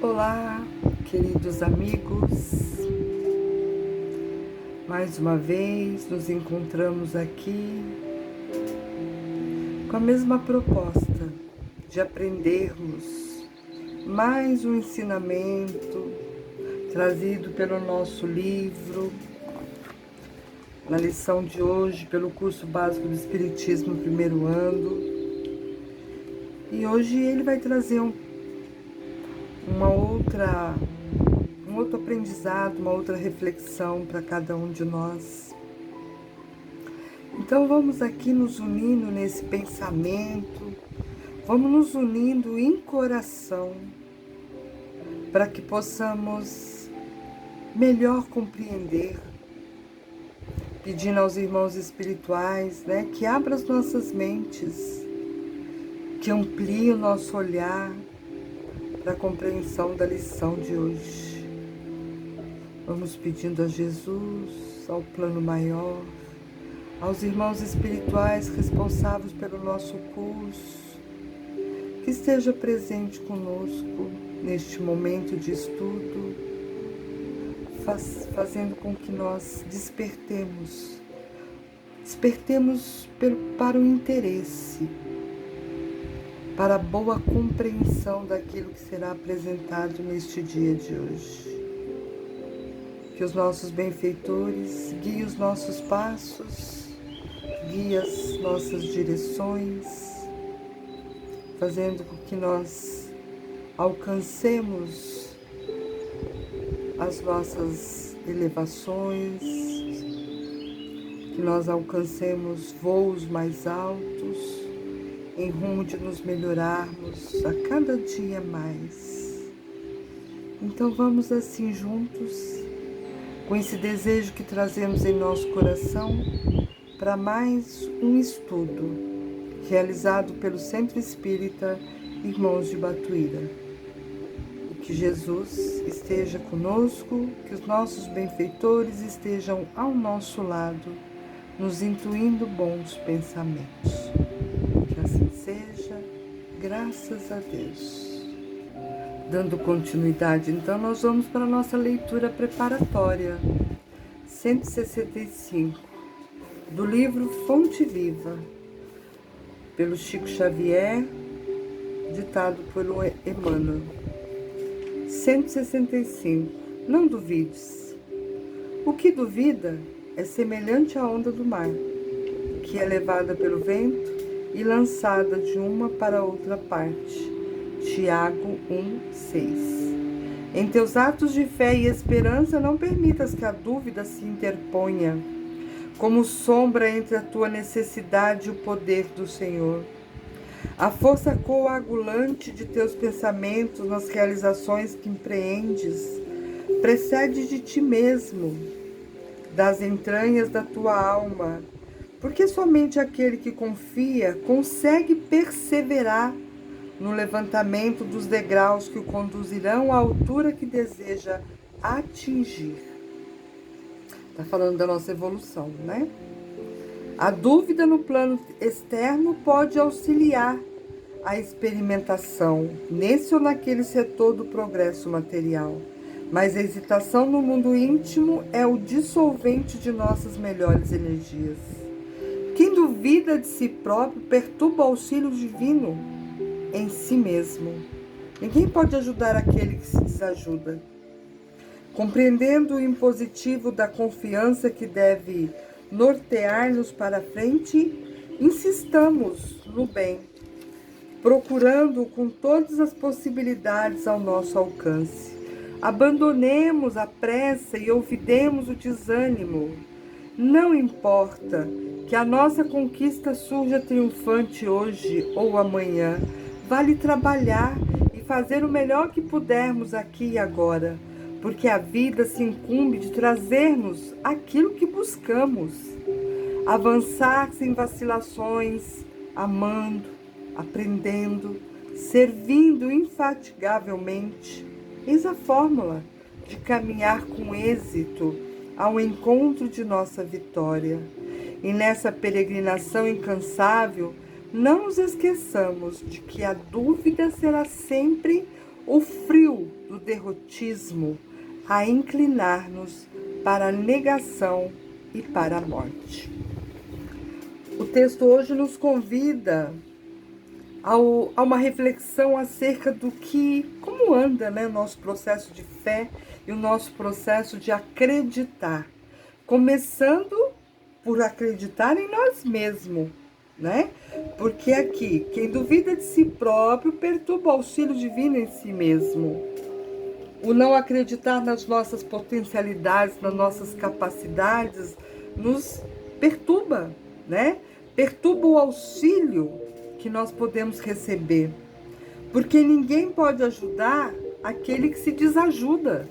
Olá, queridos amigos. Mais uma vez nos encontramos aqui com a mesma proposta de aprendermos mais um ensinamento trazido pelo nosso livro, na lição de hoje, pelo curso básico do Espiritismo, primeiro ano. E hoje ele vai trazer um outro aprendizado, uma outra reflexão para cada um de nós. Então vamos aqui nos unindo nesse pensamento, vamos nos unindo em coração, para que possamos melhor compreender, pedindo aos irmãos espirituais, que abram as nossas mentes, que ampliem o nosso olhar para a compreensão da lição de hoje. Vamos pedindo a Jesus, ao plano maior, aos irmãos espirituais responsáveis pelo nosso curso, que esteja presente conosco neste momento de estudo, fazendo com que nós despertemos para o interesse, para a boa compreensão daquilo que será apresentado neste dia de hoje. Que os nossos benfeitores guiem os nossos passos, guiem as nossas direções, fazendo com que nós alcancemos as nossas elevações, que nós alcancemos voos mais altos, em rumo de nos melhorarmos a cada dia mais. Então vamos assim juntos, com esse desejo que trazemos em nosso coração, para mais um estudo, realizado pelo Centro Espírita Irmãos de Batuíra. E que Jesus esteja conosco, que os nossos benfeitores estejam ao nosso lado, nos intuindo bons pensamentos. Que assim seja, graças a Deus. Dando continuidade, então, nós vamos para a nossa leitura preparatória, 165, do livro Fonte Viva, pelo Chico Xavier, ditado pelo Emmanuel. 165. Não duvides. O que duvida é semelhante à onda do mar, que é levada pelo vento e lançada de uma para outra parte. Tiago 1:6. Em teus atos de fé e esperança, não permitas que a dúvida se interponha, como sombra entre a tua necessidade e o poder do Senhor. A força coagulante de teus pensamentos nas realizações que empreendes precede de ti mesmo, das entranhas da tua alma, porque somente aquele que confia consegue perseverar no levantamento dos degraus que o conduzirão à altura que deseja atingir. Está falando da nossa evolução, né? A dúvida no plano externo pode auxiliar a experimentação nesse ou naquele setor do progresso material, mas a hesitação no mundo íntimo é o dissolvente de nossas melhores energias. Quem duvida de si próprio perturba o auxílio divino em si mesmo. Ninguém pode ajudar aquele que se desajuda. Compreendendo o impositivo da confiança que deve nortear-nos para a frente, insistamos no bem, procurando com todas as possibilidades ao nosso alcance. Abandonemos a pressa e ouvidemos o desânimo. Não importa que a nossa conquista surja triunfante hoje ou amanhã, vale trabalhar e fazer o melhor que pudermos aqui e agora, porque a vida se incumbe de trazer-nos aquilo que buscamos. Avançar sem vacilações, amando, aprendendo, servindo infatigavelmente. Eis a fórmula de caminhar com êxito ao encontro de nossa vitória. E nessa peregrinação incansável, não nos esqueçamos de que a dúvida será sempre o frio do derrotismo a inclinar-nos para a negação e para a morte. O texto hoje nos convida a uma reflexão acerca do como anda, né, o nosso processo de fé e o nosso processo de acreditar. Começando por acreditar em nós mesmos, né? Porque aqui, quem duvida de si próprio perturba o auxílio divino em si mesmo. O não acreditar nas nossas potencialidades, nas nossas capacidades, nos perturba, né? Perturba o auxílio que nós podemos receber. Porque ninguém pode ajudar aquele que se desajuda.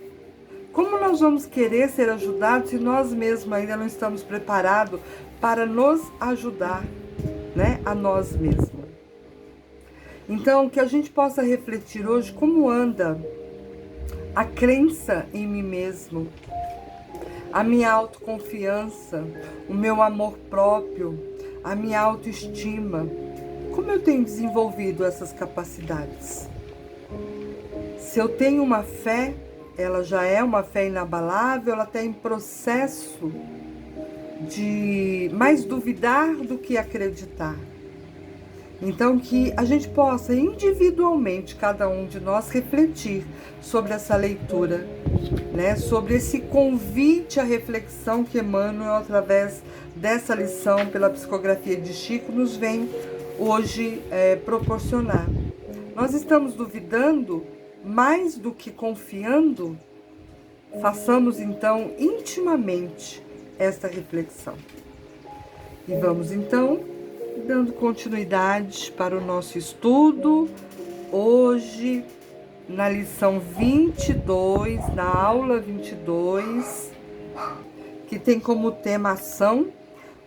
Como nós vamos querer ser ajudados se nós mesmos ainda não estamos preparados para nos ajudar, né, a nós mesmos? Então, que a gente possa refletir hoje como anda a crença em mim mesmo, a minha autoconfiança, o meu amor próprio, a minha autoestima. Como eu tenho desenvolvido essas capacidades? Se eu tenho uma fé, ela já é uma fé inabalável, ela está em processo de mais duvidar do que acreditar. Então, que a gente possa individualmente, cada um de nós, refletir sobre essa leitura, né? Sobre esse convite à reflexão que Emmanuel, através dessa lição pela psicografia de Chico, nos vem hoje proporcionar. Nós estamos duvidando mais do que confiando? Façamos então intimamente esta reflexão. E vamos então dando continuidade para o nosso estudo, hoje na lição 22, na aula 22, que tem como tema ação,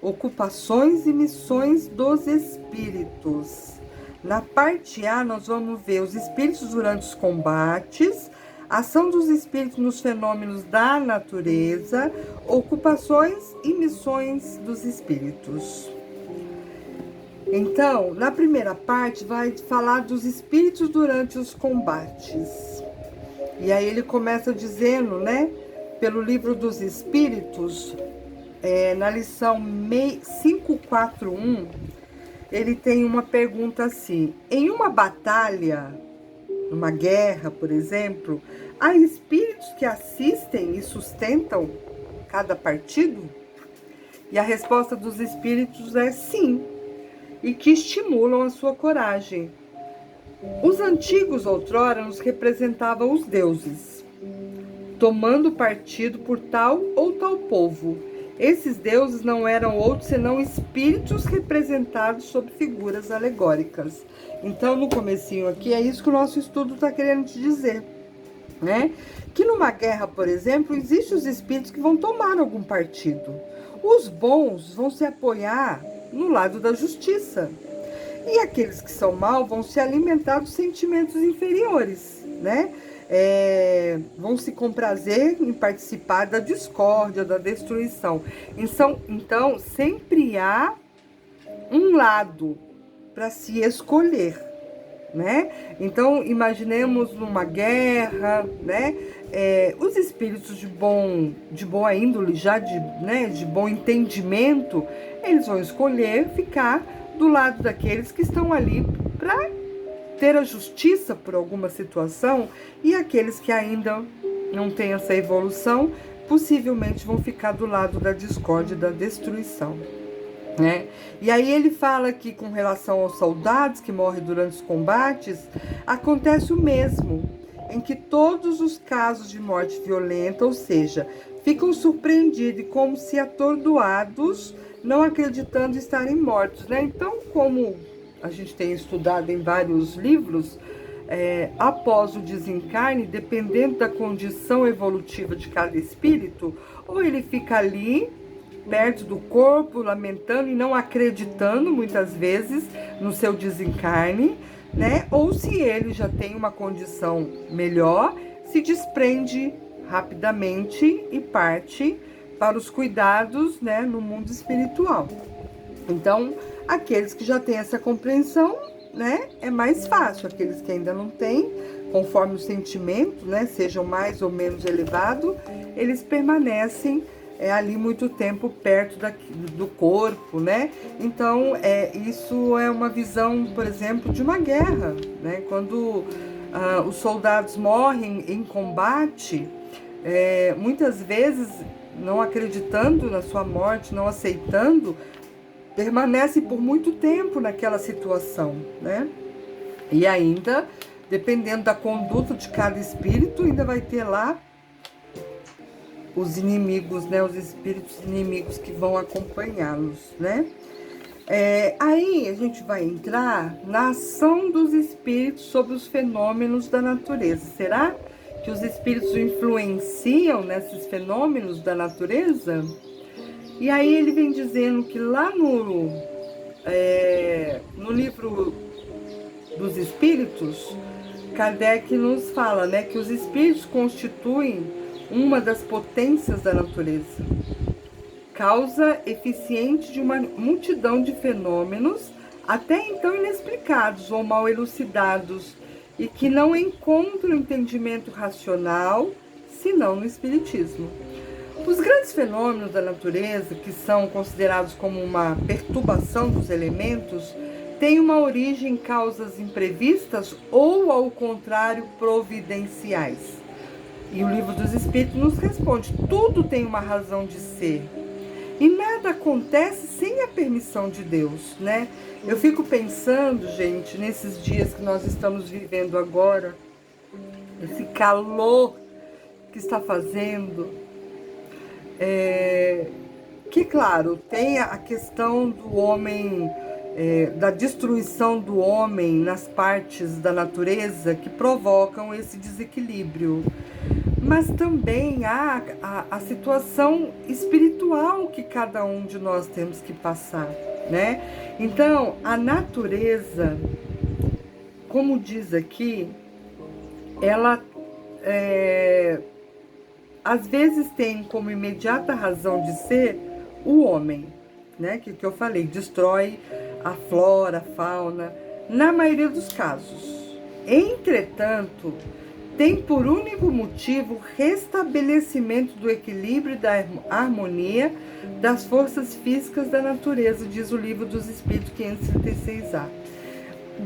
ocupações e missões dos espíritos. Na parte A, nós vamos ver os espíritos durante os combates, ação dos espíritos nos fenômenos da natureza, ocupações e missões dos espíritos. Então, na primeira parte, vai falar dos espíritos durante os combates. E aí ele começa dizendo, né, pelo livro dos espíritos, na lição 541, ele tem uma pergunta assim: em uma batalha, numa guerra, por exemplo, há espíritos que assistem e sustentam cada partido? E a resposta dos espíritos é sim, e que estimulam a sua coragem. Os antigos outrora nos representavam os deuses, tomando partido por tal ou tal povo. Esses deuses não eram outros senão espíritos representados sob figuras alegóricas. Então, no comecinho aqui, é isso que o nosso estudo está querendo te dizer, né? Que numa guerra, por exemplo, existem os espíritos que vão tomar algum partido. Os bons vão se apoiar no lado da justiça. E aqueles que são maus vão se alimentar dos sentimentos inferiores, né? Vão se comprazer em participar da discórdia, da destruição. Então, sempre há um lado para se escolher, né? Então, imaginemos numa guerra, né? Os espíritos de boa índole, já de bom entendimento, eles vão escolher ficar do lado daqueles que estão ali para ter a justiça por alguma situação, e aqueles que ainda não têm essa evolução, possivelmente vão ficar do lado da discórdia e da destruição, né? E aí ele fala que com relação aos soldados que morrem durante os combates, acontece o mesmo, em que todos os casos de morte violenta, ou seja, ficam surpreendidos e como se atordoados, não acreditando estarem mortos, né? Então, como a gente tem estudado em vários livros, após o desencarne, dependendo da condição evolutiva de cada espírito, ou ele fica ali, perto do corpo, lamentando e não acreditando, muitas vezes, no seu desencarne, né? Ou se ele já tem uma condição melhor, se desprende rapidamente e parte para os cuidados, né, no mundo espiritual. Então, aqueles que já têm essa compreensão, né, é mais fácil. Aqueles que ainda não têm, conforme o sentimento, né, sejam mais ou menos elevado, eles permanecem ali muito tempo perto do corpo, né? Então, isso é uma visão, por exemplo, de uma guerra, né? Quando os soldados morrem em combate, muitas vezes, não acreditando na sua morte, não aceitando, permanece por muito tempo naquela situação, né? E ainda, dependendo da conduta de cada espírito, ainda vai ter lá os inimigos, né? Os espíritos inimigos que vão acompanhá-los, né? Aí a gente vai entrar na ação dos espíritos sobre os fenômenos da natureza. Será que os espíritos influenciam nesses fenômenos da natureza? E aí ele vem dizendo que lá no livro dos espíritos, Kardec nos fala, né, que os espíritos constituem uma das potências da natureza, causa eficiente de uma multidão de fenômenos até então inexplicados ou mal elucidados e que não encontram entendimento racional senão no espiritismo. Os grandes fenômenos da natureza, que são considerados como uma perturbação dos elementos, têm uma origem em causas imprevistas ou, ao contrário, providenciais. E o Livro dos Espíritos nos responde: tudo tem uma razão de ser. E nada acontece sem a permissão de Deus, né? Eu fico pensando, gente, nesses dias que nós estamos vivendo agora, esse calor que está fazendo, que, claro, tem a questão do homem, da destruição do homem nas partes da natureza que provocam esse desequilíbrio. Mas também há a situação espiritual que cada um de nós temos que passar, né? Então, a natureza, como diz aqui, ela às vezes tem como imediata razão de ser o homem, né? Que eu falei, destrói a flora, a fauna, na maioria dos casos. Entretanto, tem por único motivo o restabelecimento do equilíbrio e da harmonia das forças físicas da natureza, diz o Livro dos Espíritos 536A.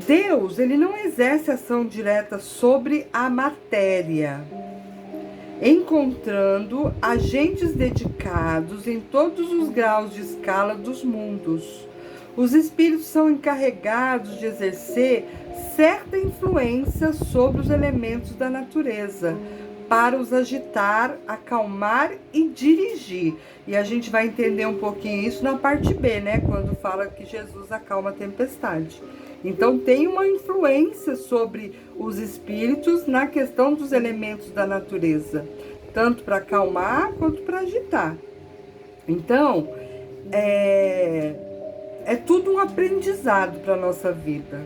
Deus, ele não exerce ação direta sobre a matéria, encontrando agentes dedicados em todos os graus de escala dos mundos. Os espíritos são encarregados de exercer certa influência sobre os elementos da natureza, para os agitar, acalmar e dirigir. E a gente vai entender um pouquinho isso na parte B, né? Quando fala que Jesus acalma a tempestade. Então tem uma influência sobre os espíritos na questão dos elementos da natureza, tanto para acalmar quanto para agitar. Então, é tudo um aprendizado para a nossa vida.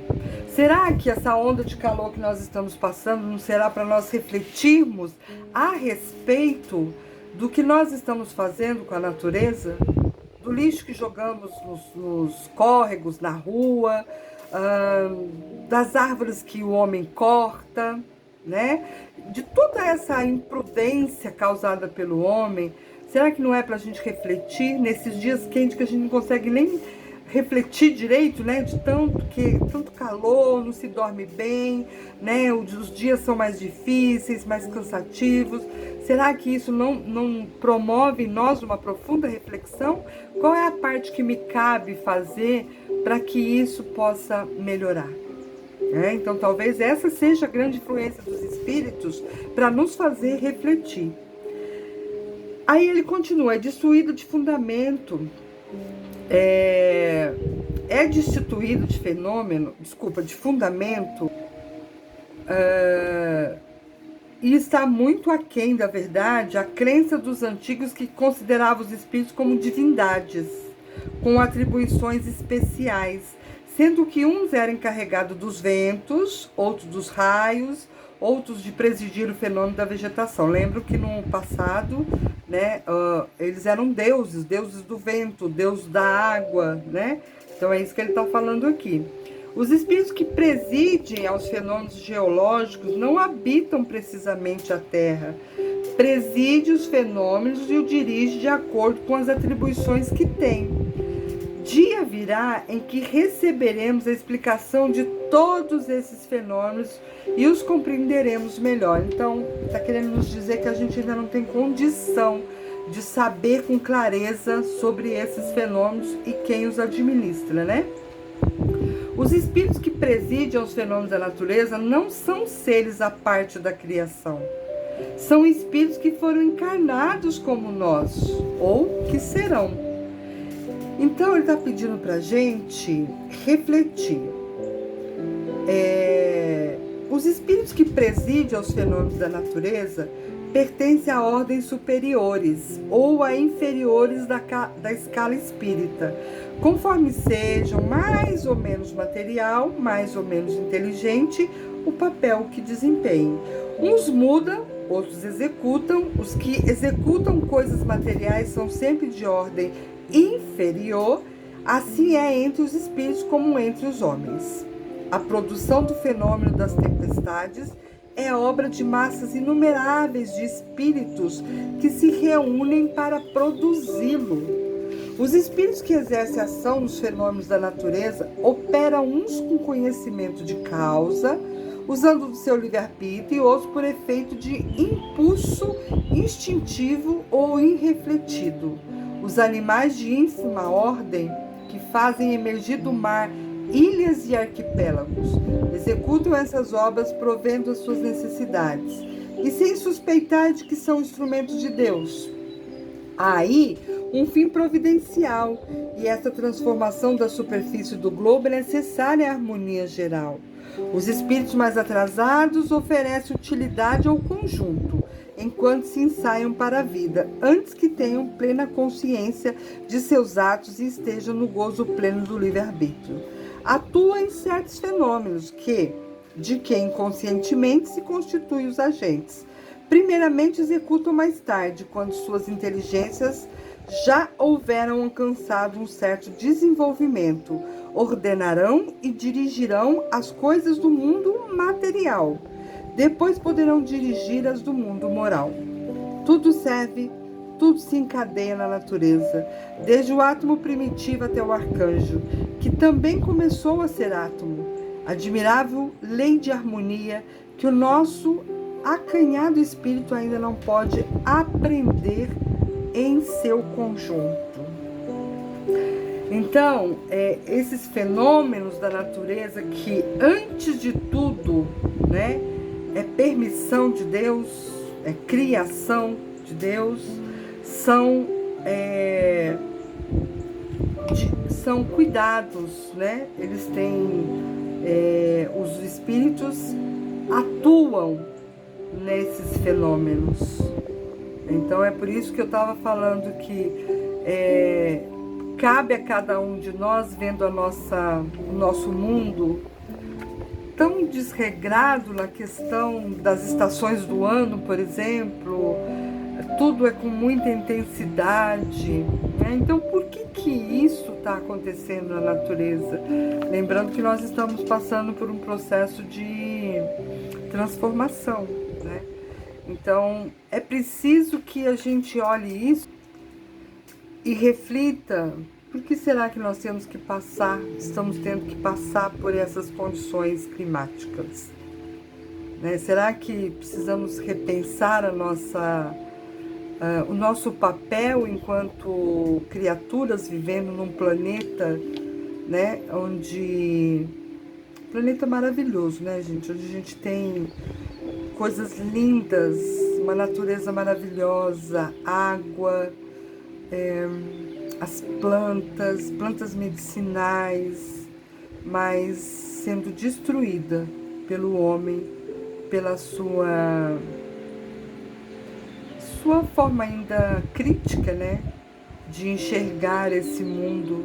Será que essa onda de calor que nós estamos passando não será para nós refletirmos a respeito do que nós estamos fazendo com a natureza? Do lixo que jogamos nos córregos, na rua, das árvores que o homem corta, né? De toda essa imprudência causada pelo homem. Será que não é para a gente refletir nesses dias quentes que a gente não consegue nem refletir direito, né? De tanto calor, não se dorme bem, né? Os dias são mais difíceis, mais cansativos. Será que isso não promove em nós uma profunda reflexão? Qual é a parte que me cabe fazer para que isso possa melhorar? Então, talvez essa seja a grande influência dos espíritos para nos fazer refletir. Aí ele continua: é destituído de fundamento, destituído de de fundamento, e está muito aquém da verdade a crença dos antigos que consideravam os espíritos como divindades, com atribuições especiais, sendo que uns eram encarregados dos ventos, outros dos raios, outros de presidir o fenômeno da vegetação. Lembro que no passado, né, eles eram deuses do vento, deus da água, né? Então é isso que ele está falando aqui. Os espíritos que presidem aos fenômenos geológicos não habitam precisamente a Terra. Preside os fenômenos e o dirige de acordo com as atribuições que tem. Dia virá em que receberemos a explicação de todos esses fenômenos e os compreenderemos melhor. Então, está querendo nos dizer que a gente ainda não tem condição de saber com clareza sobre esses fenômenos e quem os administra, né? Os espíritos que presidem os fenômenos da natureza não são seres à parte da criação. São espíritos que foram encarnados como nós, ou que serão. Então, ele está pedindo para a gente refletir. Os espíritos que presidem aos fenômenos da natureza pertencem a ordens superiores ou a inferiores da escala espírita, conforme sejam mais ou menos material, mais ou menos inteligente, o papel que desempenhem. Uns mudam, outros executam. Os que executam coisas materiais são sempre de ordem inferior. Assim é entre os espíritos como entre os homens. A produção do fenômeno das tempestades é obra de massas inumeráveis de espíritos que se reúnem para produzi-lo. Os espíritos que exercem ação nos fenômenos da natureza operam uns com conhecimento de causa, usando do seu livre-arbítrio, e outros por efeito de impulso instintivo ou irrefletido. Os animais de ínfima ordem, que fazem emergir do mar ilhas e arquipélagos, executam essas obras provendo as suas necessidades, e sem suspeitar de que são instrumentos de Deus. Há aí um fim providencial, e essa transformação da superfície do globo é necessária à harmonia geral. Os espíritos mais atrasados oferecem utilidade ao conjunto, enquanto se ensaiam para a vida, antes que tenham plena consciência de seus atos e estejam no gozo pleno do livre-arbítrio. Atuam em certos fenômenos de que inconscientemente se constituem os agentes. Primeiramente executam mais tarde, quando suas inteligências já houveram alcançado um certo desenvolvimento, ordenarão e dirigirão as coisas do mundo material. Depois poderão dirigir as do mundo moral. Tudo se encadeia na natureza, desde o átomo primitivo até o arcanjo, que também começou a ser átomo. Admirável lei de harmonia que o nosso acanhado espírito ainda não pode aprender em seu conjunto. Então, esses fenômenos da natureza que, antes de tudo, né, é permissão de Deus, é criação de Deus, são cuidados, né? Eles têm, os espíritos atuam nesses fenômenos. Então é por isso que eu estava falando que cabe a cada um de nós, vendo o nosso mundo tão desregrado na questão das estações do ano, por exemplo, tudo é com muita intensidade, né? Então, por que isso está acontecendo na natureza? Lembrando que nós estamos passando por um processo de transformação, né? Então, é preciso que a gente olhe isso e reflita: por que será que nós estamos tendo que passar por essas condições climáticas? Né? Será que precisamos repensar o nosso papel enquanto criaturas vivendo num planeta, né, planeta maravilhoso, né, gente? Onde a gente tem coisas lindas, uma natureza maravilhosa, água, as plantas medicinais, mas sendo destruída pelo homem, pela sua forma ainda crítica, né, de enxergar esse mundo,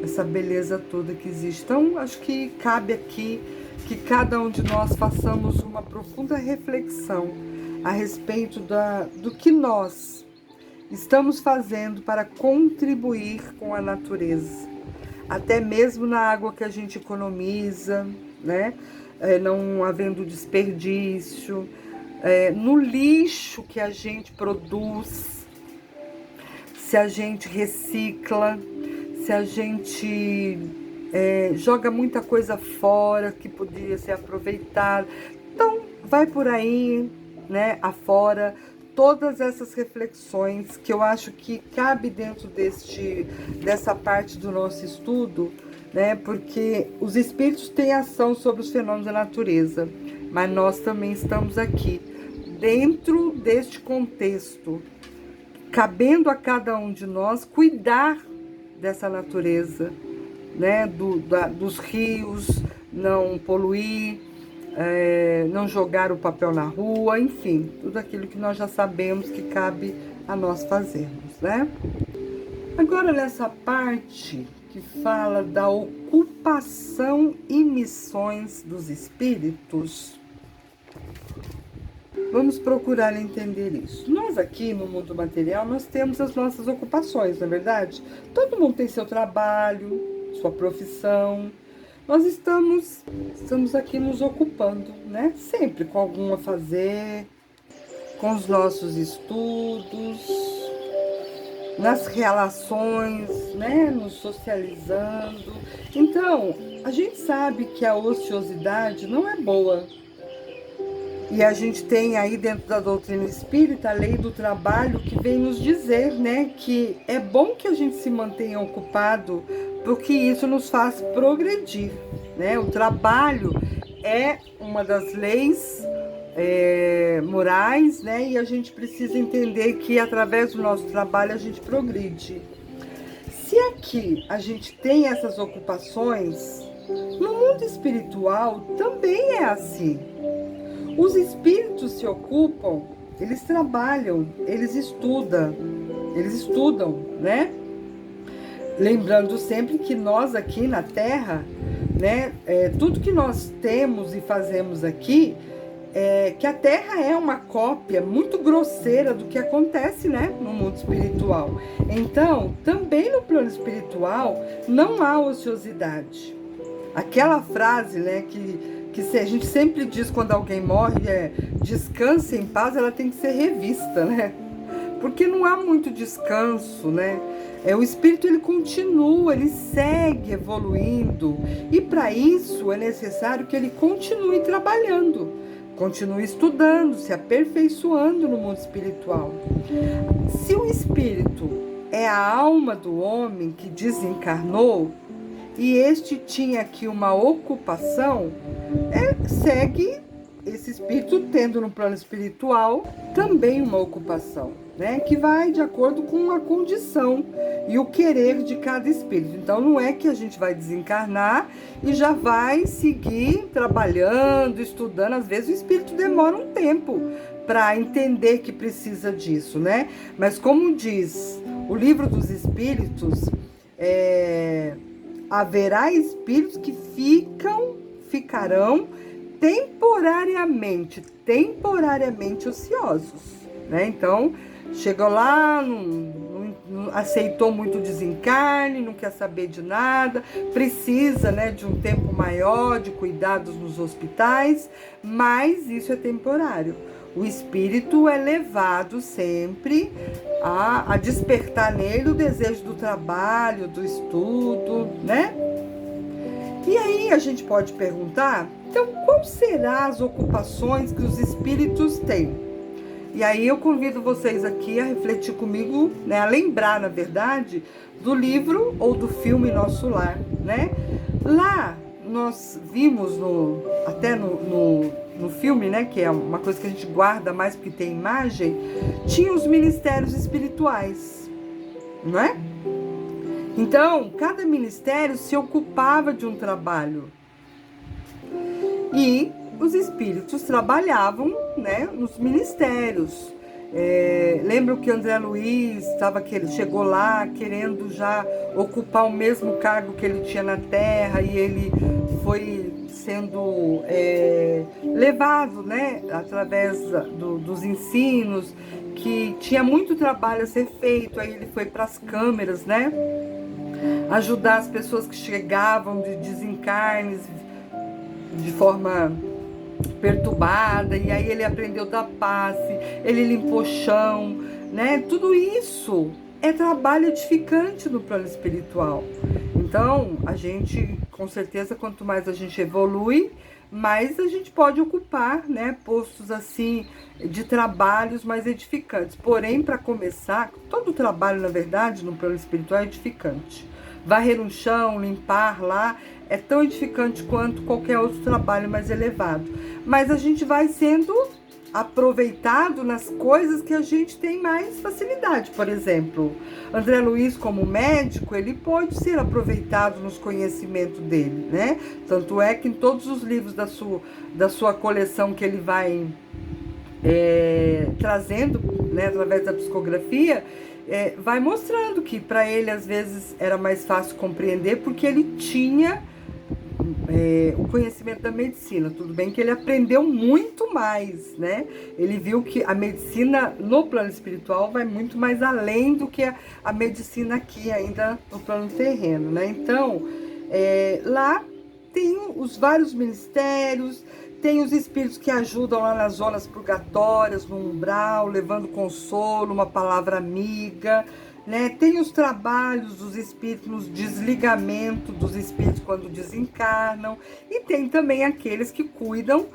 essa beleza toda que existe. Então, acho que cabe aqui que cada um de nós façamos uma profunda reflexão a respeito do que nós estamos fazendo para contribuir com a natureza. até mesmo na água que a gente economiza, né? Não havendo desperdício, no lixo que a gente produz, se a gente recicla, se a gente joga muita coisa fora que poderia ser aproveitada. Então, vai por aí, né, afora, todas essas reflexões que eu acho que cabe dentro dessa parte do nosso estudo, né, porque os espíritos têm ação sobre os fenômenos da natureza, mas nós também estamos aqui, dentro deste contexto, cabendo a cada um de nós cuidar dessa natureza, né, dos rios, não poluir, não jogar o papel na rua, enfim, tudo aquilo que nós já sabemos que cabe a nós fazermos, né? Agora, nessa parte que fala da ocupação e missões dos espíritos, vamos procurar entender isso. Nós aqui no mundo material, nós temos as nossas ocupações, não é verdade? Todo mundo tem seu trabalho, sua profissão. Nós estamos aqui nos ocupando, né? Sempre com algum a fazer, com os nossos estudos, nas relações, né? Nos socializando. Então, a gente sabe que a ociosidade não é boa. E a gente tem aí dentro da doutrina espírita a lei do trabalho que vem nos dizer, né, que é bom que a gente se mantenha ocupado, porque isso nos faz progredir, né? O trabalho é uma das leis morais, né? E a gente precisa entender que através do nosso trabalho a gente progride. Se aqui a gente tem essas ocupações, no mundo espiritual também é assim. Os espíritos se ocupam, eles trabalham, eles estudam, né? Lembrando sempre que nós aqui na Terra, né, tudo que nós temos e fazemos aqui, que a Terra é uma cópia muito grosseira do que acontece, né, no mundo espiritual. Então, também no plano espiritual, não há ociosidade. Aquela frase, né, que a gente sempre diz quando alguém morre, descanse em paz, ela tem que ser revista, né? Porque não há muito descanso, né? O espírito, ele continua, ele segue evoluindo. E para isso é necessário que ele continue trabalhando, continue estudando, se aperfeiçoando no mundo espiritual. Se o espírito é a alma do homem que desencarnou, e este tinha aqui uma ocupação, segue esse espírito tendo no plano espiritual também uma ocupação, né? Que vai de acordo com a condição e o querer de cada espírito. Então não é que a gente vai desencarnar e já vai seguir trabalhando, estudando. Às vezes o espírito demora um tempo para entender que precisa disso, né? Mas como diz o Livro dos Espíritos, haverá espíritos que ficarão temporariamente ociosos, né? Então, chegou lá, não aceitou muito o desencarne, não quer saber de nada, precisa, né, de um tempo maior de cuidados nos hospitais, mas isso é temporário. O espírito é levado sempre a despertar nele o desejo do trabalho, do estudo, né? E aí a gente pode perguntar, então, quais serão as ocupações que os espíritos têm? E aí eu convido vocês aqui a refletir comigo, né, a lembrar, na verdade, do livro ou do filme Nosso Lar, né? Lá nós vimos até no filme, né, que é uma coisa que a gente guarda mais porque tem imagem, tinha os ministérios espirituais, não é? Então, cada ministério se ocupava de um trabalho. E os espíritos trabalhavam, né, nos ministérios. Lembram que André Luiz chegou lá querendo já ocupar o mesmo cargo que ele tinha na Terra, e ele foi sendo levado, né, através dos ensinos, que tinha muito trabalho a ser feito. Aí ele foi para as câmeras, né, ajudar as pessoas que chegavam de desencarnes de forma perturbada, e aí ele aprendeu a dar passe, ele limpou o chão, né? Tudo isso é trabalho edificante no plano espiritual. Então, a gente, com certeza, quanto mais a gente evolui, mais a gente pode ocupar, né, postos assim de trabalhos mais edificantes. Porém, para começar, todo trabalho, na verdade, no plano espiritual é edificante. Varrer um chão, limpar lá, é tão edificante quanto qualquer outro trabalho mais elevado. Mas a gente vai sendo aproveitado nas coisas que a gente tem mais facilidade. Por exemplo, André Luiz, como médico, ele pode ser aproveitado nos conhecimentos dele, né? Tanto é que em todos os livros da sua coleção que ele vai trazendo, né, através da psicografia, vai mostrando que para ele às vezes era mais fácil compreender porque ele tinha o conhecimento da medicina. Tudo bem que ele aprendeu muito mais, né? Ele viu que a medicina no plano espiritual vai muito mais além do que a medicina aqui ainda no plano terreno, né? Então, lá tem os vários ministérios, tem os espíritos que ajudam lá nas zonas purgatórias, no umbral, levando consolo, uma palavra amiga, né? Tem os trabalhos dos espíritos, nos desligamento dos espíritos quando desencarnam, e tem também aqueles que cuidam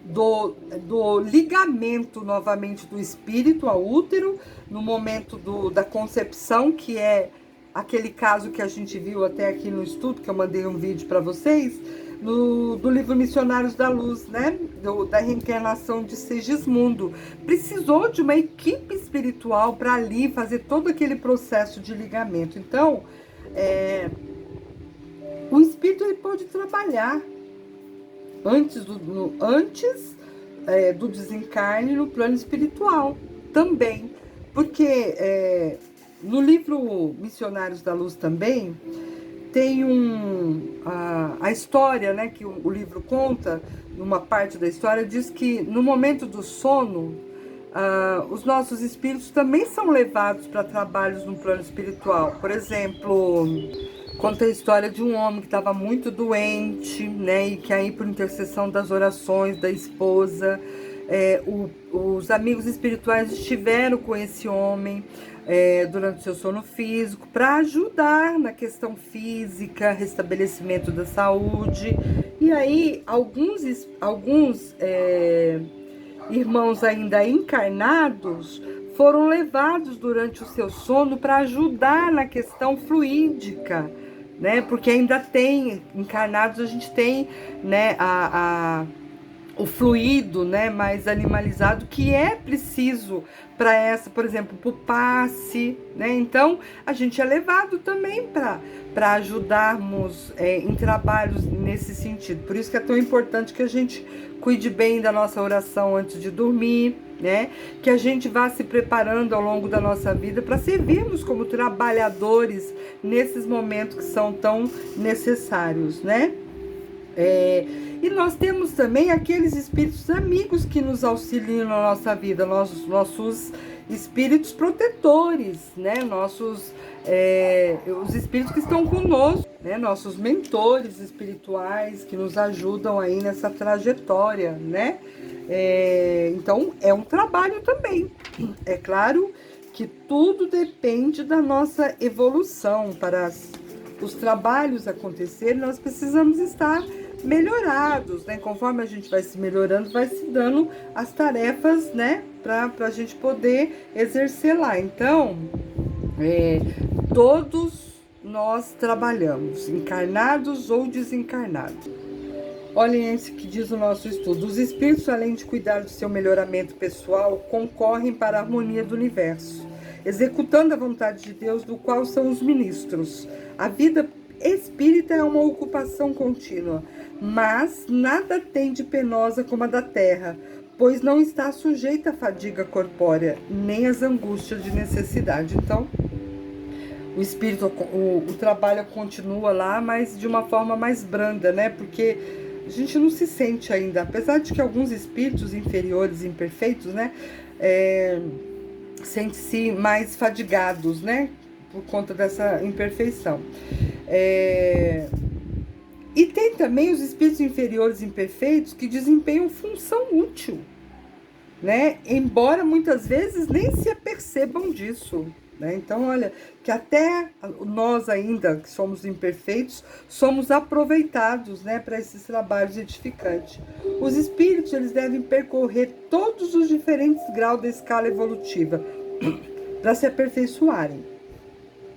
do ligamento novamente do espírito ao útero, no momento da concepção, que é aquele caso que a gente viu até aqui no estudo, que eu mandei um vídeo para vocês, do livro Missionários da Luz, né? Da reencarnação de Segismundo. Precisou de uma equipe espiritual para ali fazer todo aquele processo de ligamento. Então, o espírito ele pode trabalhar antes do desencarne no plano espiritual também. Porque no livro Missionários da Luz também tem a história, né, que o livro conta, numa parte da história, diz que no momento do sono, os nossos espíritos também são levados para trabalhos no plano espiritual. Por exemplo, conta a história de um homem que estava muito doente, né, e que aí, por intercessão das orações da esposa, os amigos espirituais estiveram com esse homem durante o seu sono físico, para ajudar na questão física, restabelecimento da saúde. E aí, alguns irmãos ainda encarnados foram levados durante o seu sono para ajudar na questão fluídica, né? Porque ainda tem, encarnados a gente tem, né, o fluido, né, mais animalizado, que é preciso para por exemplo, para o passe, né? Então, a gente é levado também para ajudarmos em trabalhos nesse sentido. Por isso que é tão importante que a gente cuide bem da nossa oração antes de dormir, né? Que a gente vá se preparando ao longo da nossa vida para servirmos como trabalhadores nesses momentos que são tão necessários, né? E nós temos também aqueles espíritos amigos que nos auxiliam na nossa vida, nossos espíritos protetores, né? Os espíritos que estão conosco, né? Nossos mentores espirituais que nos ajudam aí nessa trajetória, né? Então, é um trabalho também. É claro que tudo depende da nossa evolução. Para os trabalhos acontecerem, nós precisamos estar melhorados, né? Conforme a gente vai se melhorando, vai se dando as tarefas, né? Para a gente poder exercer lá. Então, todos nós trabalhamos, encarnados ou desencarnados. Olhem esse que diz o nosso estudo. Os espíritos, além de cuidar do seu melhoramento pessoal, concorrem para a harmonia do universo, executando a vontade de Deus, do qual são os ministros. A vida espírita é uma ocupação contínua, mas nada tem de penosa como a da terra, pois não está sujeita à fadiga corpórea, nem às angústias de necessidade. Então, o espírito, o trabalho continua lá, mas de uma forma mais branda, né? Porque a gente não se sente ainda, apesar de que alguns espíritos inferiores, imperfeitos, né? Sentem-se mais fadigados, né? por conta dessa imperfeição. E tem também os espíritos inferiores imperfeitos que desempenham função útil, né? Embora muitas vezes nem se apercebam disso, né? Então, olha, que até nós ainda, que somos imperfeitos, somos aproveitados, né, para esses trabalhos edificantes. Os espíritos, eles devem percorrer todos os diferentes graus da escala evolutiva para se aperfeiçoarem.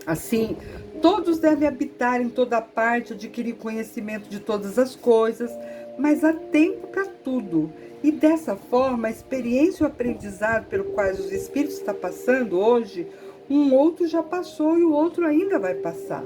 Assim, todos devem habitar em toda parte, adquirir conhecimento de todas as coisas, mas há tempo para tudo. E dessa forma, a experiência e o aprendizado pelo quais os espíritos estão passando hoje, um outro já passou e o outro ainda vai passar.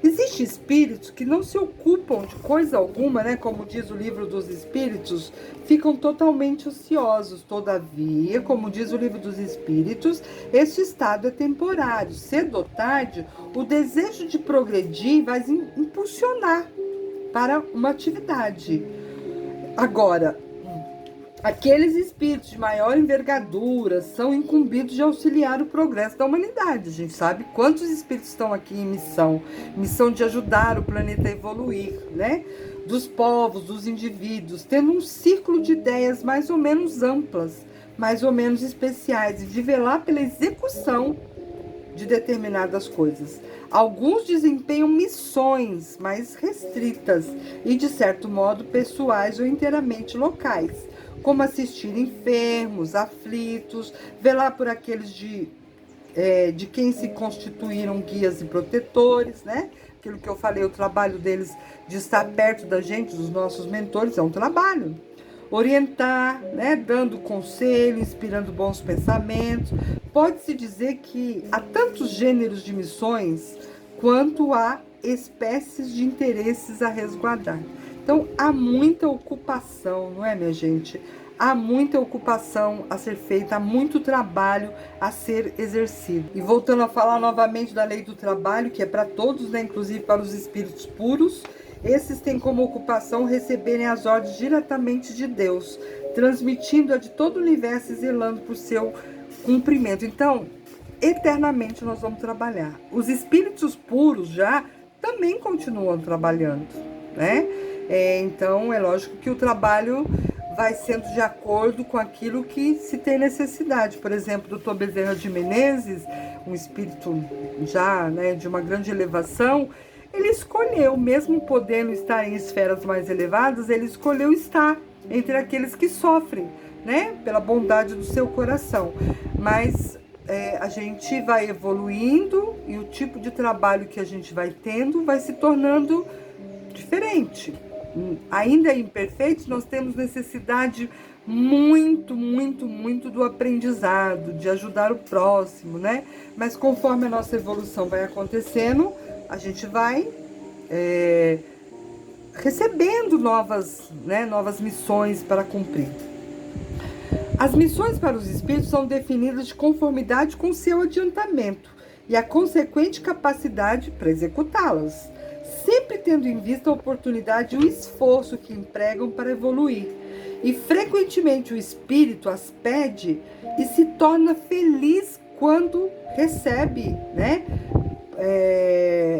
Existem espíritos que não se ocupam de coisa alguma, né? Como diz o livro dos Espíritos, ficam totalmente ociosos. Todavia, como diz o livro dos Espíritos, este estado é temporário. Cedo ou tarde, o desejo de progredir vai impulsionar para uma atividade. Agora, aqueles espíritos de maior envergadura são incumbidos de auxiliar o progresso da humanidade. A gente sabe quantos espíritos estão aqui em missão de ajudar o planeta a evoluir, né? Dos povos, dos indivíduos, tendo um círculo de ideias mais ou menos amplas, mais ou menos especiais, e de velar pela execução de determinadas coisas. Alguns desempenham missões mais restritas e, de certo modo, pessoais ou inteiramente locais, como assistir enfermos, aflitos, velar por aqueles de quem se constituíram guias e protetores, né? Aquilo que eu falei, o trabalho deles de estar perto da gente, dos nossos mentores, é um trabalho. Orientar, né? Dando conselho, inspirando bons pensamentos. Pode-se dizer que há tantos gêneros de missões quanto há espécies de interesses a resguardar. Então, há muita ocupação, não é, minha gente? Há muita ocupação a ser feita, há muito trabalho a ser exercido. E voltando a falar novamente da lei do trabalho, que é para todos, né, inclusive para os espíritos puros, esses têm como ocupação receberem as ordens diretamente de Deus, transmitindo-a de todo o universo e zelando por seu cumprimento. Então, eternamente nós vamos trabalhar. Os espíritos puros já também continuam trabalhando, né? Então, é lógico que o trabalho vai sendo de acordo com aquilo que se tem necessidade. Por exemplo, Dr. Bezerra de Menezes, um espírito já, né, de uma grande elevação, ele escolheu, mesmo podendo estar em esferas mais elevadas, ele escolheu estar entre aqueles que sofrem, né, pela bondade do seu coração. Mas a gente vai evoluindo e o tipo de trabalho que a gente vai tendo vai se tornando diferente. Ainda imperfeitos, nós temos necessidade muito do aprendizado, de ajudar o próximo, né? Mas conforme a nossa evolução vai acontecendo, a gente vai recebendo novas missões para cumprir. As missões para os espíritos são definidas de conformidade com seu adiantamento e a consequente capacidade para executá-las, sempre tendo em vista a oportunidade e o esforço que empregam para evoluir. E frequentemente o espírito as pede e se torna feliz quando recebe, né,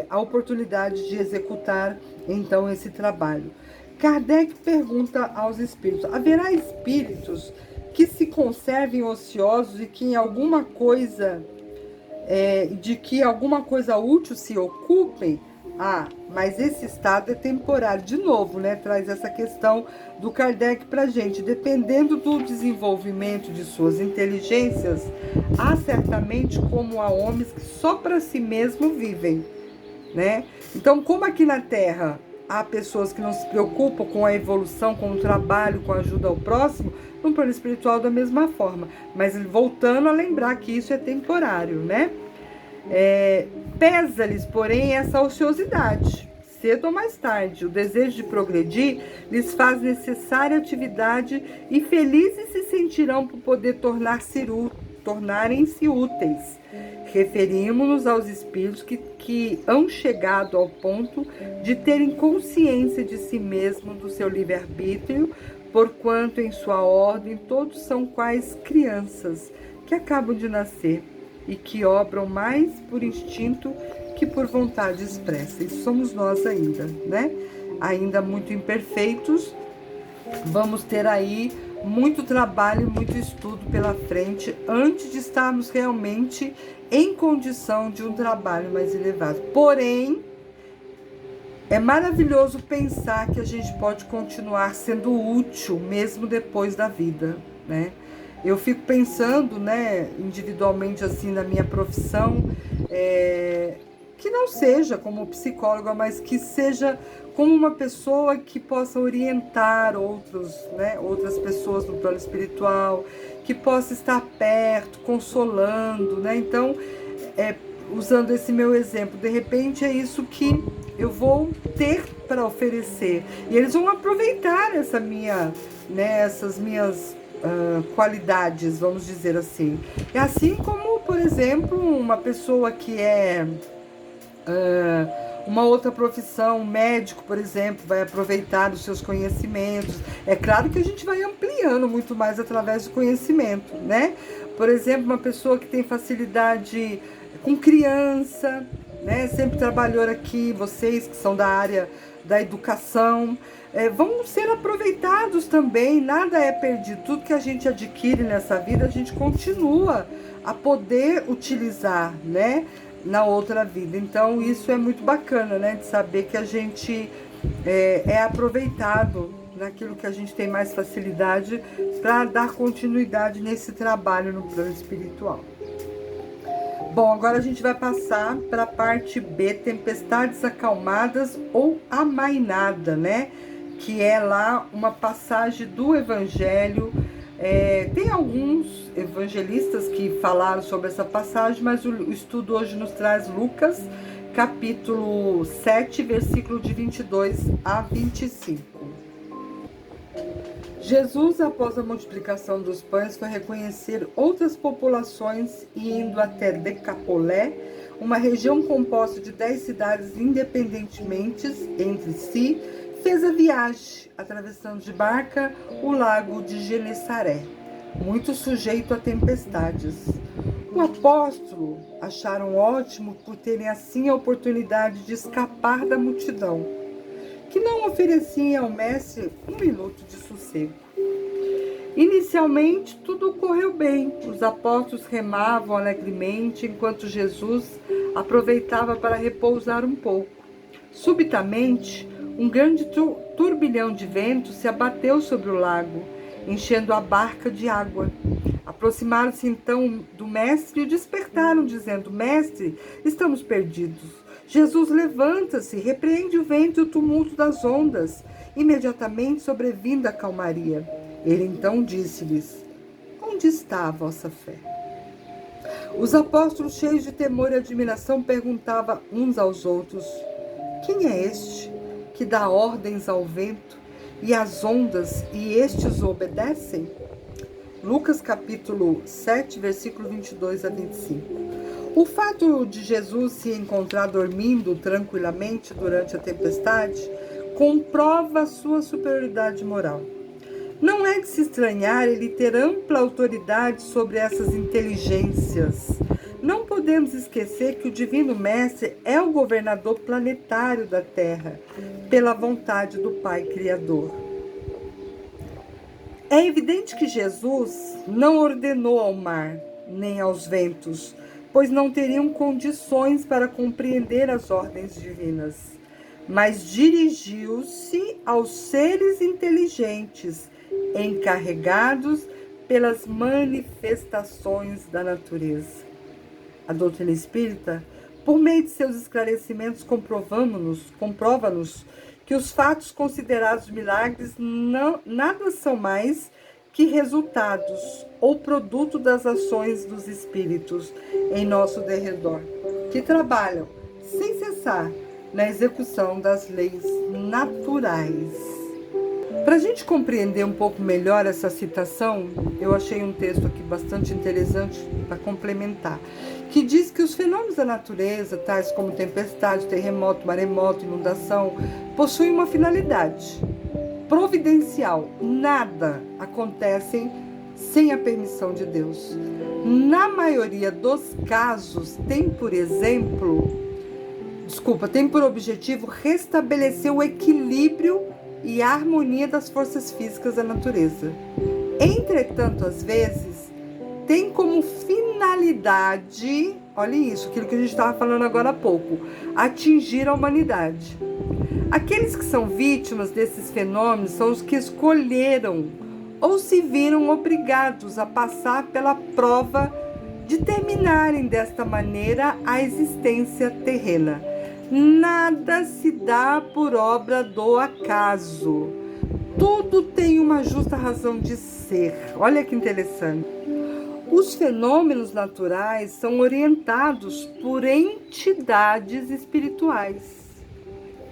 a oportunidade de executar então esse trabalho. Kardec pergunta aos espíritos: haverá espíritos que se conservem ociosos e que em alguma coisa útil se ocupem? Mas esse estado é temporário. De novo, né, traz essa questão do Kardec para a gente. Dependendo do desenvolvimento de suas inteligências, há certamente como há homens que só para si mesmo vivem, né? Então, como aqui na Terra há pessoas que não se preocupam com a evolução, com o trabalho, com a ajuda ao próximo, no plano espiritual da mesma forma. Mas voltando a lembrar que isso é temporário, né? Pesa-lhes, porém, essa ociosidade. Cedo ou mais tarde, o desejo de progredir lhes faz necessária atividade e felizes se sentirão por poder tornarem-se úteis. Referimos-nos aos espíritos que hão chegado ao ponto de terem consciência de si mesmos, do seu livre-arbítrio, porquanto em sua ordem todos são quais crianças que acabam de nascer e que obram mais por instinto que por vontade expressa. E somos nós ainda, né? Ainda muito imperfeitos. Vamos ter aí muito trabalho, muito estudo pela frente, antes de estarmos realmente em condição de um trabalho mais elevado. Porém, é maravilhoso pensar que a gente pode continuar sendo útil mesmo depois da vida, né? Eu fico pensando, né, individualmente, assim, na minha profissão, que não seja como psicóloga, mas que seja como uma pessoa que possa orientar outros, né, outras pessoas no plano espiritual, que possa estar perto, consolando, né? Então, usando esse meu exemplo, de repente é isso que eu vou ter para oferecer. E eles vão aproveitar essas minhas qualidades, vamos dizer assim. É assim como, por exemplo, uma pessoa que é uma outra profissão, um médico, por exemplo, vai aproveitar os seus conhecimentos. É claro que a gente vai ampliando muito mais através do conhecimento, né? Por exemplo, uma pessoa que tem facilidade com criança, né? Sempre trabalhou aqui, vocês que são da área da educação, vão ser aproveitados também, nada é perdido. Tudo que a gente adquire nessa vida, a gente continua a poder utilizar, né? Na outra vida. Então, isso é muito bacana, né? De saber que a gente é aproveitado naquilo que a gente tem mais facilidade para dar continuidade nesse trabalho no plano espiritual. Bom, agora a gente vai passar para a parte B, tempestades acalmadas ou amainada, né? Que é lá uma passagem do Evangelho. Tem alguns evangelistas que falaram sobre essa passagem, mas o estudo hoje nos traz Lucas, capítulo 7, versículo de 22 a 25. Jesus, após a multiplicação dos pães, foi reconhecer outras populações e indo até Decapolé, uma região composta de 10 cidades independentemente entre si, fez a viagem, atravessando de barca o lago de Genesaré, muito sujeito a tempestades. O apóstolo acharam ótimo por terem assim a oportunidade de escapar da multidão, que não oferecia ao mestre um minuto de sossego. Inicialmente, tudo ocorreu bem. Os apóstolos remavam alegremente, enquanto Jesus aproveitava para repousar um pouco. Subitamente, um grande turbilhão de vento se abateu sobre o lago, enchendo a barca de água. Aproximaram-se então do mestre e o despertaram, dizendo: Mestre, estamos perdidos. Jesus levanta-se, repreende o vento e o tumulto das ondas. Imediatamente sobrevindo a calmaria. Ele então disse-lhes: Onde está a vossa fé? Os apóstolos, cheios de temor e admiração, perguntavam uns aos outros: Quem é este que dá ordens ao vento e às ondas, e estes o obedecem? Lucas capítulo 7, versículo 22 a 25. O fato de Jesus se encontrar dormindo tranquilamente durante a tempestade comprova sua superioridade moral. Não é de se estranhar ele ter ampla autoridade sobre essas inteligências. Não podemos esquecer que o Divino Mestre é o governador planetário da Terra, pela vontade do Pai Criador. É evidente que Jesus não ordenou ao mar, nem aos ventos, pois não teriam condições para compreender as ordens divinas, mas dirigiu-se aos seres inteligentes, encarregados pelas manifestações da natureza. A doutrina espírita, por meio de seus esclarecimentos, comprova-nos que os fatos considerados milagres nada são mais que resultados ou produto das ações dos espíritos em nosso derredor, que trabalham sem cessar na execução das leis naturais. Para a gente compreender um pouco melhor essa citação, eu achei um texto aqui bastante interessante para complementar, que diz que os fenômenos da natureza, tais como tempestade, terremoto, maremoto, inundação, possuem uma finalidade providencial. Nada acontece sem a permissão de Deus. Na maioria dos casos, tem por objetivo restabelecer o equilíbrio e a harmonia das forças físicas da natureza. Entretanto, às vezes, tem como finalidade, olha isso, aquilo que a gente estava falando agora há pouco, atingir a humanidade. Aqueles que são vítimas desses fenômenos são os que escolheram ou se viram obrigados a passar pela prova de terminarem desta maneira a existência terrena. Nada se dá por obra do acaso. Tudo tem uma justa razão de ser. Olha que interessante. Os fenômenos naturais são orientados por entidades espirituais,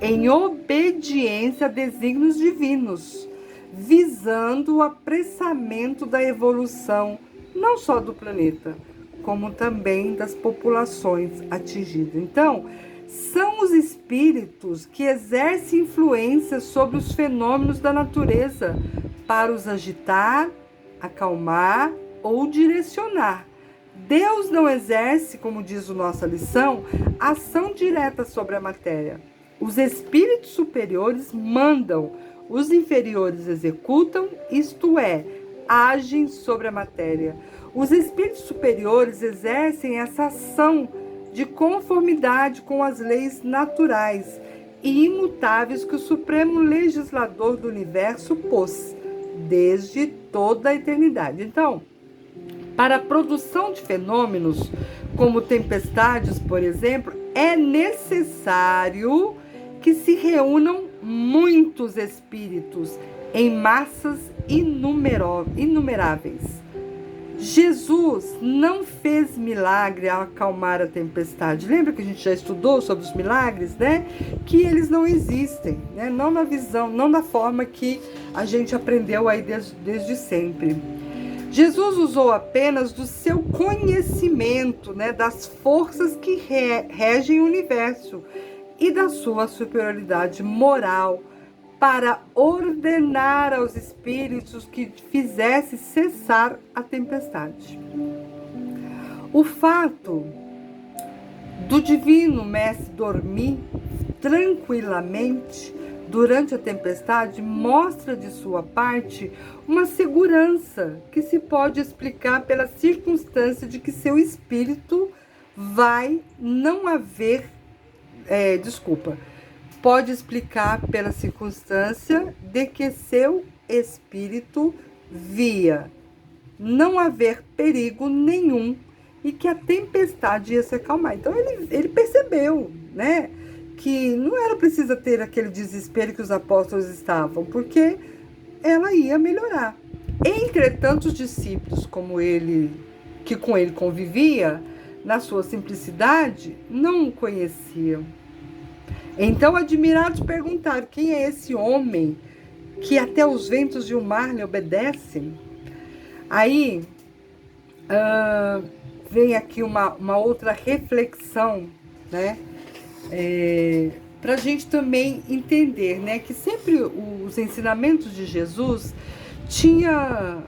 em obediência a desígnios divinos, visando o apressamento da evolução, não só do planeta, como também das populações atingidas. Então, são os espíritos que exercem influência sobre os fenômenos da natureza para os agitar, acalmar ou direcionar. Deus não exerce, como diz a nossa lição, ação direta sobre a matéria. Os espíritos superiores mandam, os inferiores executam, isto é, agem sobre a matéria. Os espíritos superiores exercem essa ação de conformidade com as leis naturais e imutáveis que o Supremo Legislador do Universo pôs desde toda a eternidade. Então, para a produção de fenômenos como tempestades, por exemplo, é necessário que se reúnam muitos espíritos em massas inumeráveis. Jesus não fez milagre ao acalmar a tempestade. Lembra que a gente já estudou sobre os milagres, né? Que eles não existem, né? Não na visão, não da forma que a gente aprendeu aí desde sempre. Jesus usou apenas do seu conhecimento, né? Das forças que regem o universo e da sua superioridade moral para ordenar aos espíritos que fizesse cessar a tempestade. O fato do divino mestre dormir tranquilamente durante a tempestade mostra de sua parte uma segurança que se pode explicar pela circunstância de que seu espírito pode explicar pela circunstância de que seu espírito via não haver perigo nenhum e que a tempestade ia se acalmar. Então ele percebeu, né, que não era preciso ter aquele desespero que os apóstolos estavam, porque ela ia melhorar. Entretanto, os discípulos, que com ele convivia, na sua simplicidade, não o conheciam. Então, admirados, perguntaram: quem é esse homem que até os ventos e o mar lhe obedecem? Aí vem aqui uma outra reflexão, né? Para a gente também entender, né, que sempre os ensinamentos de Jesus tinha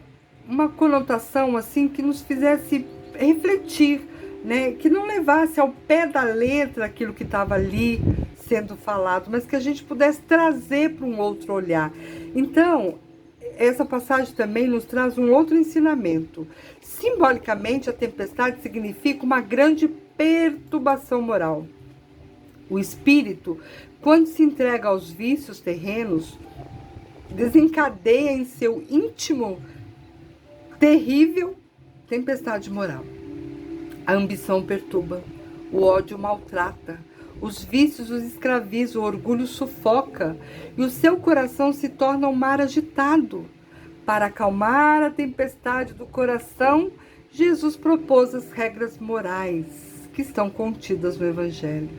uma conotação assim que nos fizesse refletir, né, que não levasse ao pé da letra aquilo que estava ali sendo falado, mas que a gente pudesse trazer para um outro olhar. Então, essa passagem também nos traz um outro ensinamento. Simbolicamente, a tempestade significa uma grande perturbação moral. O espírito, quando se entrega aos vícios terrenos, desencadeia em seu íntimo terrível tempestade moral. A ambição perturba, o ódio maltrata, os vícios os escravizam, o orgulho sufoca e o seu coração se torna um mar agitado. Para acalmar a tempestade do coração, Jesus propôs as regras morais que estão contidas no Evangelho.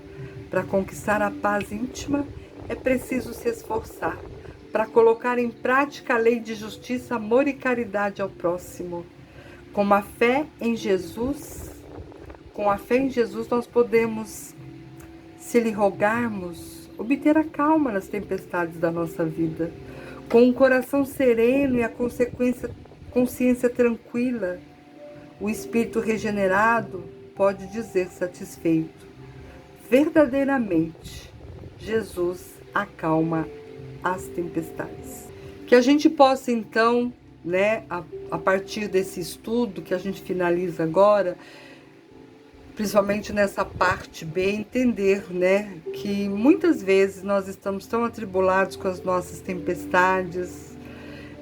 Para conquistar a paz íntima, é preciso se esforçar para colocar em prática a lei de justiça, amor e caridade ao próximo. Com a fé em Jesus, nós podemos, se lhe rogarmos, obter a calma nas tempestades da nossa vida. Com um coração sereno e a consequência consciência tranquila, o espírito regenerado pode dizer satisfeito: verdadeiramente, Jesus acalma as tempestades. Que a gente possa então, né, a partir desse estudo que a gente finaliza agora, principalmente nessa parte B, entender, né, que muitas vezes nós estamos tão atribulados com as nossas tempestades,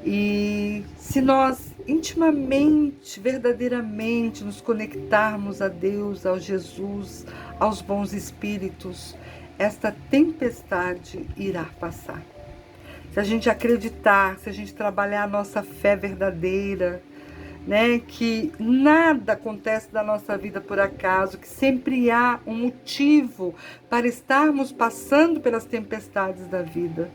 e se nós intimamente, verdadeiramente nos conectarmos a Deus, ao Jesus, aos bons espíritos, esta tempestade irá passar. Se a gente acreditar, se a gente trabalhar a nossa fé verdadeira, né, que nada acontece na nossa vida por acaso, que sempre há um motivo para estarmos passando pelas tempestades da vida.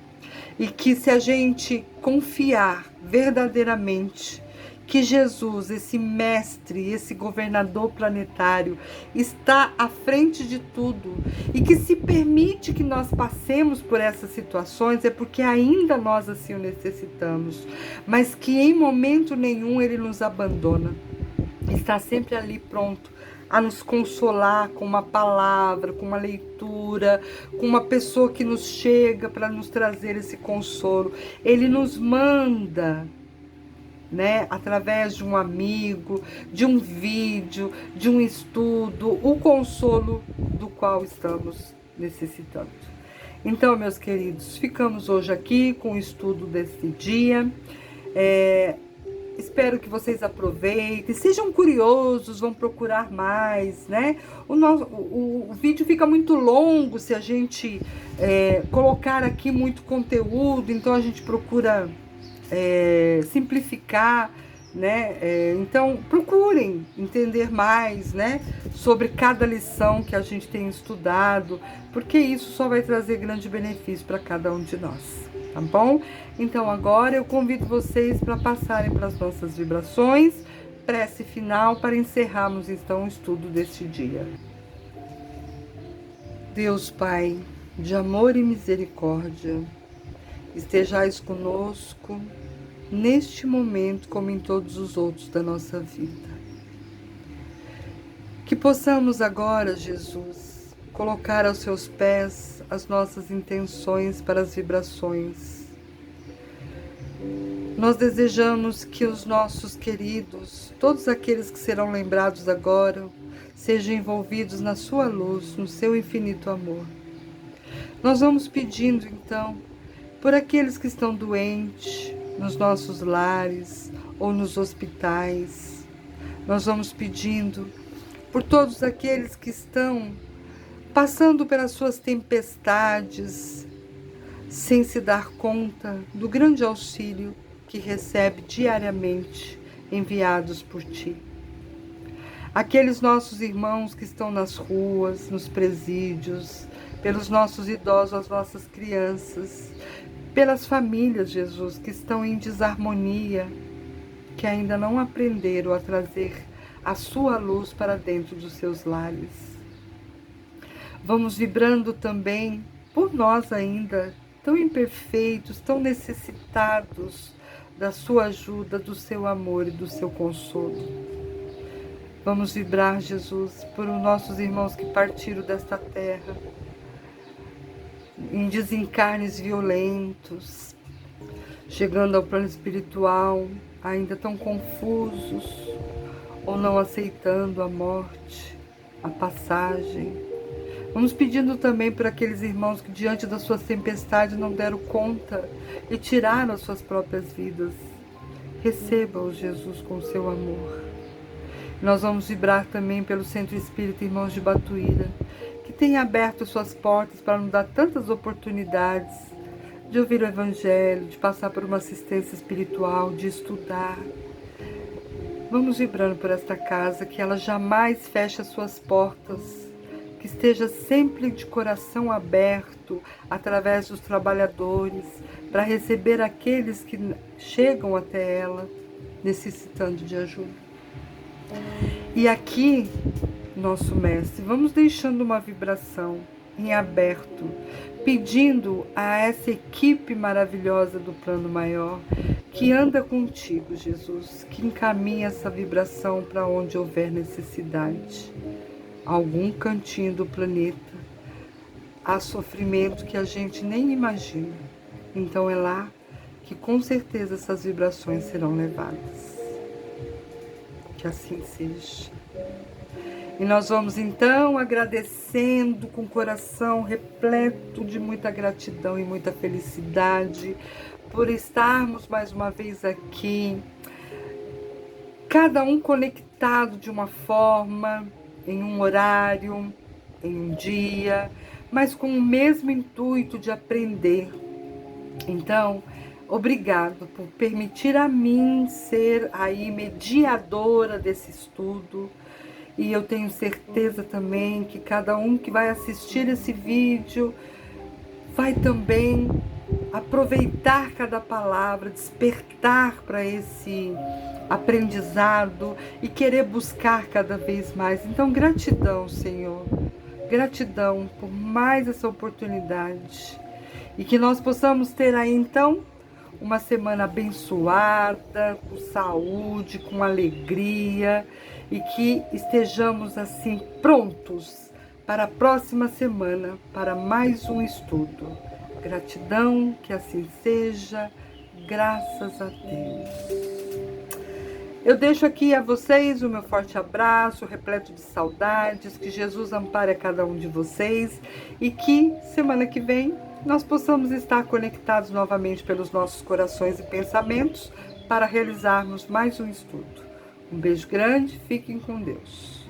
E que se a gente confiar verdadeiramente que Jesus, esse mestre, esse governador planetário, está à frente de tudo e que se permite que nós passemos por essas situações é porque ainda nós assim o necessitamos, mas que em momento nenhum ele nos abandona. Está sempre ali pronto a nos consolar com uma palavra, com uma leitura, com uma pessoa que nos chega para nos trazer esse consolo. Ele nos manda, né, através de um amigo, de um vídeo, de um estudo, o consolo do qual estamos necessitando. Então, meus queridos, ficamos hoje aqui com o estudo desse dia. Espero que vocês aproveitem, sejam curiosos, vão procurar mais, né? O vídeo fica muito longo se a gente colocar aqui muito conteúdo, então a gente procura simplificar, né? Então procurem entender mais, né, sobre cada lição que a gente tem estudado, porque isso só vai trazer grande benefício para cada um de nós, tá bom? Então agora eu convido vocês para passarem para as nossas vibrações, prece final para encerrarmos então o estudo deste dia. Deus Pai, de amor e misericórdia, estejais conosco neste momento como em todos os outros da nossa vida. Que possamos agora, Jesus, colocar aos seus pés as nossas intenções para as vibrações. Nós desejamos que os nossos queridos, todos aqueles que serão lembrados agora, sejam envolvidos na sua luz, no seu infinito amor. Nós vamos pedindo então por aqueles que estão doentes, nos nossos lares ou nos hospitais. Nós vamos pedindo por todos aqueles que estão passando pelas suas tempestades, sem se dar conta do grande auxílio que recebe diariamente, enviados por Ti. Aqueles nossos irmãos que estão nas ruas, nos presídios, pelos nossos idosos, as nossas crianças, pelas famílias, Jesus, que estão em desarmonia, que ainda não aprenderam a trazer a sua luz para dentro dos seus lares. Vamos vibrando também por nós ainda, tão imperfeitos, tão necessitados da sua ajuda, do seu amor e do seu consolo. Vamos vibrar, Jesus, por os nossos irmãos que partiram desta terra, em desencarnes violentos, chegando ao plano espiritual, ainda tão confusos, ou não aceitando a morte, a passagem. Vamos pedindo também por aqueles irmãos que diante das suas tempestades não deram conta e tiraram as suas próprias vidas. Receba-os, Jesus, com o seu amor. Nós vamos vibrar também pelo Centro Espírita Irmãos de Batuíra, que tem aberto suas portas para nos dar tantas oportunidades de ouvir o Evangelho, de passar por uma assistência espiritual, de estudar. Vamos vibrando por esta casa, que ela jamais feche as suas portas, que esteja sempre de coração aberto, através dos trabalhadores, para receber aqueles que chegam até ela, necessitando de ajuda. E aqui, nosso Mestre, vamos deixando uma vibração em aberto, pedindo a essa equipe maravilhosa do plano maior que anda contigo, Jesus, que encaminha essa vibração para onde houver necessidade. Algum cantinho do planeta há sofrimento que a gente nem imagina. Então é lá que com certeza essas vibrações serão levadas. Que assim seja. E nós vamos então agradecendo com o coração repleto de muita gratidão e muita felicidade por estarmos mais uma vez aqui, cada um conectado de uma forma, em um horário, em um dia, mas com o mesmo intuito de aprender. Então, obrigado por permitir a mim ser aí mediadora desse estudo. E eu tenho certeza também que cada um que vai assistir esse vídeo vai também aproveitar cada palavra, despertar para esse aprendizado e querer buscar cada vez mais. Então, gratidão, Senhor. Gratidão por mais essa oportunidade. E que nós possamos ter aí, então, uma semana abençoada, com saúde, com alegria, e que estejamos assim prontos para a próxima semana, para mais um estudo. Gratidão, que assim seja, graças a Deus. Eu deixo aqui a vocês o meu forte abraço, repleto de saudades, que Jesus ampare a cada um de vocês e que semana que vem nós possamos estar conectados novamente pelos nossos corações e pensamentos para realizarmos mais um estudo. Um beijo grande, fiquem com Deus.